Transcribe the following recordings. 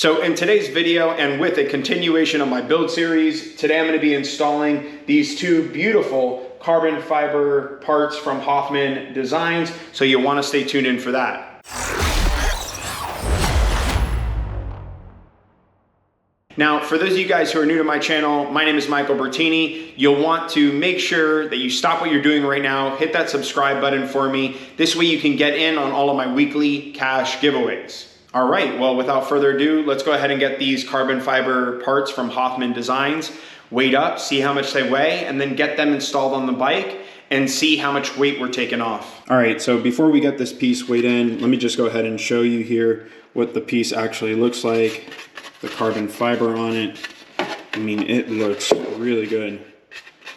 So in today's video, and with a continuation of my build series, today I'm going to be installing these two beautiful carbon fiber parts from Hofmann Designs, so you'll want to stay tuned in for that. Now, for those of you guys who are new to my channel, my name is Michael Bertini. You'll want to make sure that you stop what you're doing right now, hit that subscribe button for me. This way you can get in on all of my weekly cash giveaways. All right, well, without further ado, let's go ahead and get these carbon fiber parts from Hofmann Designs weighed up, see how much they weigh, and then get them installed on the bike and see how much weight we're taking off. All right, so before we get this piece weighed in, let me just go ahead and show you here what the piece actually looks like. The carbon fiber on it, I mean, it looks really good.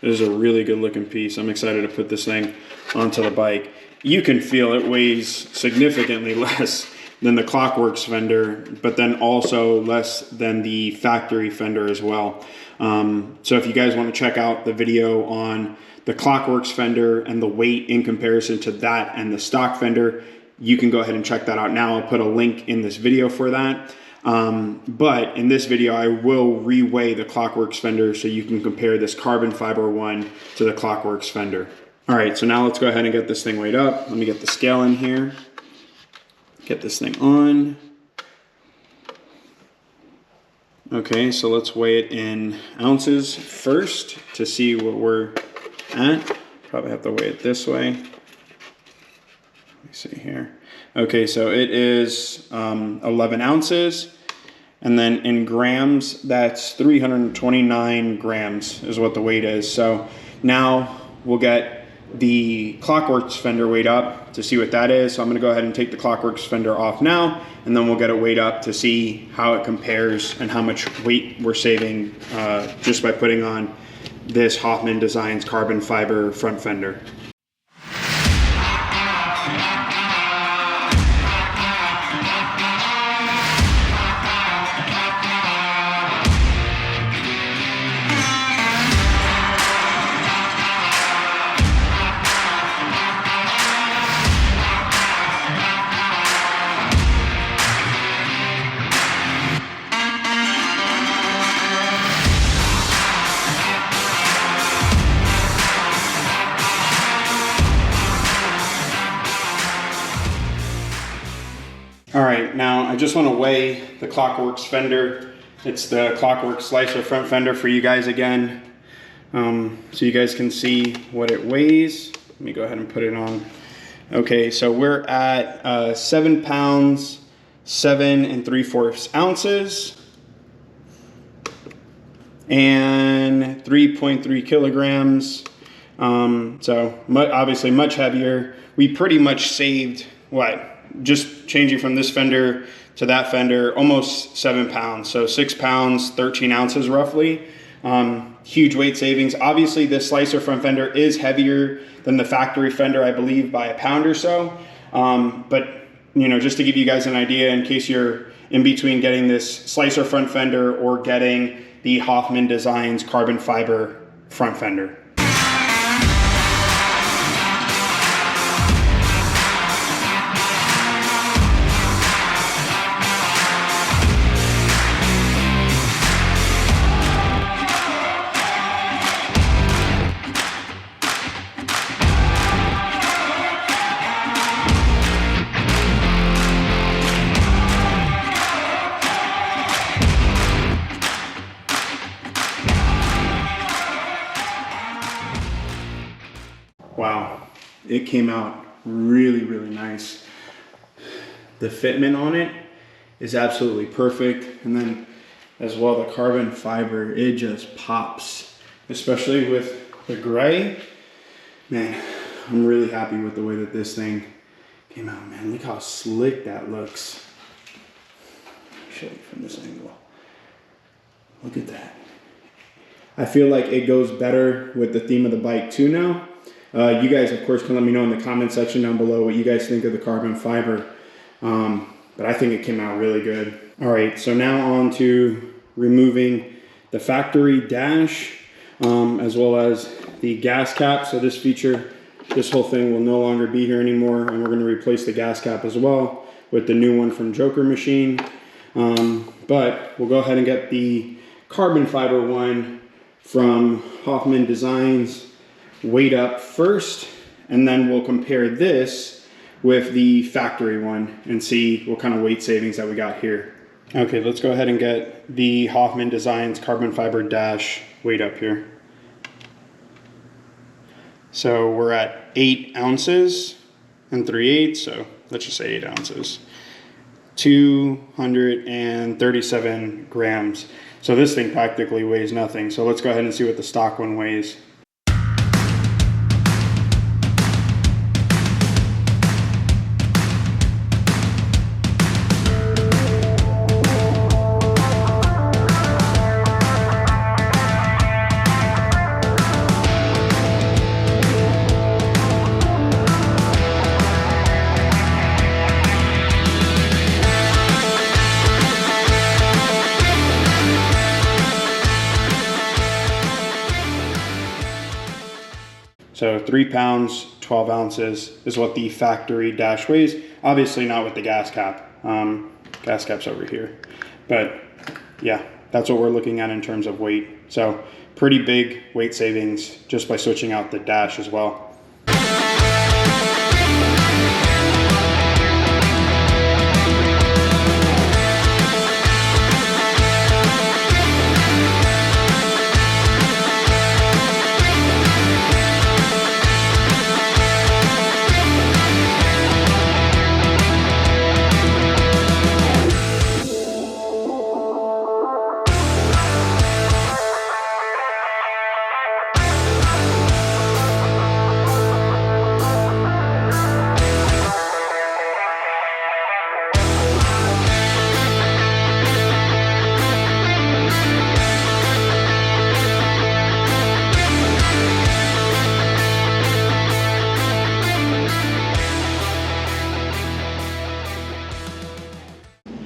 It is a really good looking piece. I'm excited to put this thing onto the bike. You can feel it weighs significantly less than the Clockworks Fender, but then also less than the factory Fender as well. So if you guys want to check out the video on the Clockworks Fender and the weight in comparison to that and the stock Fender, you can go ahead and check that out now. I'll put a link in this video for that. But in this video, I will re-weigh the Clockworks Fender so you can compare this carbon fiber one to the Clockworks Fender. All right, so now let's go ahead and get this thing weighed up. Let me get the scale in here. Get this thing on. Okay, so let's weigh it in ounces first to see what we're at. Probably have to weigh it this way. Let me see here. Okay, so it is 11 ounces. And then in grams, that's 329 grams is what the weight is. So now we'll get the Clockworks Fender weighed up to see what that is. So I'm gonna go ahead and take the Clockworks Fender off now, and then we'll get it weighed up to see how it compares and how much weight we're saving just by putting on this Hofmann Designs carbon fiber front fender. All right, now I just want to weigh the Clockworks Fender. It's the Clockworks Slicer front fender for you guys again, so you guys can see what it weighs. Let me go ahead and put it on. Okay, so we're at 7 pounds, 7 3/4 ounces, and 3.3 kilograms. So obviously much heavier. We pretty much saved, what? Just changing from this fender to that fender, almost 7 pounds. So 6 pounds, 13 ounces roughly. Huge weight savings. Obviously this slicer front fender is heavier than the factory fender, I believe, by a pound or so. But you know, just to give you guys an idea in case you're in between getting this slicer front fender or getting the Hofmann Designs carbon fiber front fender. Wow, it came out really, really nice. The fitment on it is absolutely perfect. And then as well, the carbon fiber, it just pops, especially with the gray. Man, I'm really happy with the way that this thing came out, man. Look how slick that looks. Let me show you from this angle. Look at that. I feel like it goes better with the theme of the bike too now. You guys, of course, can let me know in the comment section down below what you guys think of the carbon fiber. But I think it came out really good. All right, so now on to removing the factory dash, as well as the gas cap. So this whole thing will no longer be here anymore, and we're going to replace the gas cap as well with the new one from Joker Machine. But we'll go ahead and get the carbon fiber one from Hofmann Designs Weight up first, and then we'll compare this with the factory one and see what kind of weight savings that we got here. Okay, let's go ahead and get the Hofmann Designs carbon fiber dash weight up here. So we're at 8 ounces and 3/8, so let's just say 8 ounces. 237 grams. So this thing practically weighs nothing. So let's go ahead and see what the stock one weighs. So 3 pounds, 12 ounces is what the factory dash weighs. Obviously not with the gas cap. Gas cap's over here. But yeah, that's what we're looking at in terms of weight. So pretty big weight savings just by switching out the dash as well.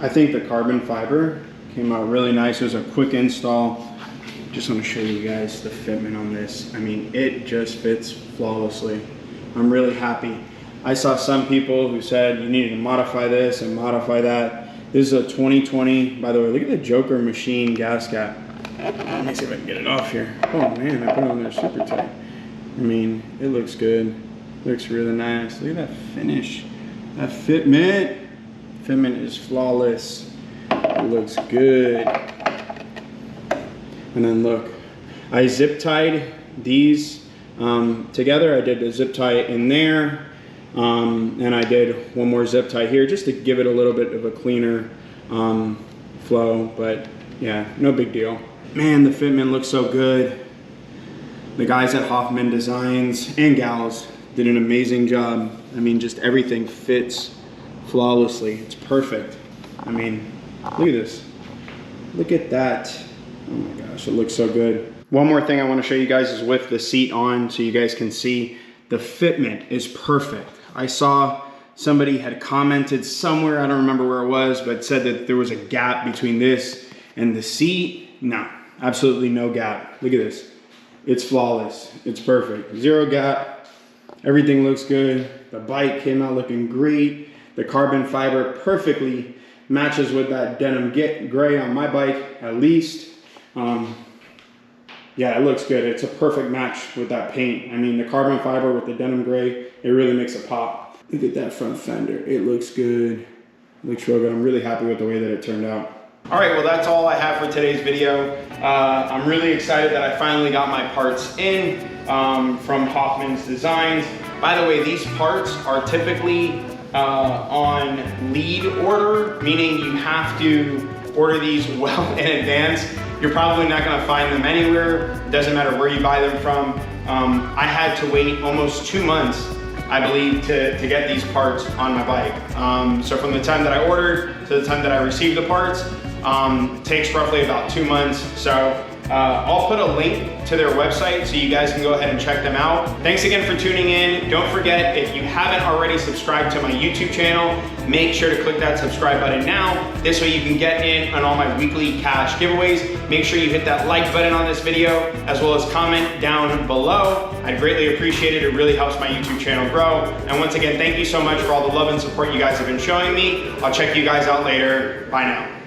I think the carbon fiber came out really nice. It was a quick install. Just want to show you guys the fitment on this. I mean, it just fits flawlessly. I'm really happy. I saw some people who said you needed to modify this and modify that. This is a 2020, by the way, look at the Joker machine gas cap. Let me see if I can get it off here. Oh man, I put it on there super tight. I mean, it looks good. Looks really nice. Look at that finish. That fitment. Fitment is flawless. It looks good. And then look, I zip tied these together. I did a zip tie in there, and I did one more zip tie here just to give it a little bit of a cleaner flow. But yeah, no big deal. Man, the fitment looks so good. The guys at Hofmann Designs and gals did an amazing job. I mean, just everything fits flawlessly. It's perfect. I mean, look at this. Look at that. Oh my gosh, it looks so good. One more thing I want to show you guys is with the seat on, so you guys can see the fitment is perfect. I saw somebody had commented somewhere, I don't remember where it was, but said that there was a gap between this and the seat. No, absolutely no gap. Look at this. It's flawless. It's perfect. Zero gap. Everything looks good. The bike came out looking great. The carbon fiber perfectly matches with that denim gray on my bike, at least. Yeah, it looks good. It's a perfect match with that paint. I mean, the carbon fiber with the denim gray, it really makes it pop. Look at that front fender. It looks good. It looks real good. I'm really happy with the way that it turned out. All right, well, that's all I have for today's video. I'm really excited that I finally got my parts in from Hofmann's Designs. By the way, these parts are typically on lead order, meaning you have to order these well in advance. You're probably not gonna find them anywhere. It doesn't matter where you buy them from. I had to wait almost 2 months, I believe, to get these parts on my bike. So from the time that I ordered to the time that I received the parts, takes roughly about 2 months. So I'll put a link to their website so you guys can go ahead and check them out. Thanks again for tuning in. Don't forget, if you haven't already subscribed to my YouTube channel, make sure to click that subscribe button now. This way you can get in on all my weekly cash giveaways. Make sure you hit that like button on this video, as well as comment down below. I'd greatly appreciate it. It really helps my YouTube channel grow. And once again, thank you so much for all the love and support you guys have been showing me. I'll check you guys out later. Bye now.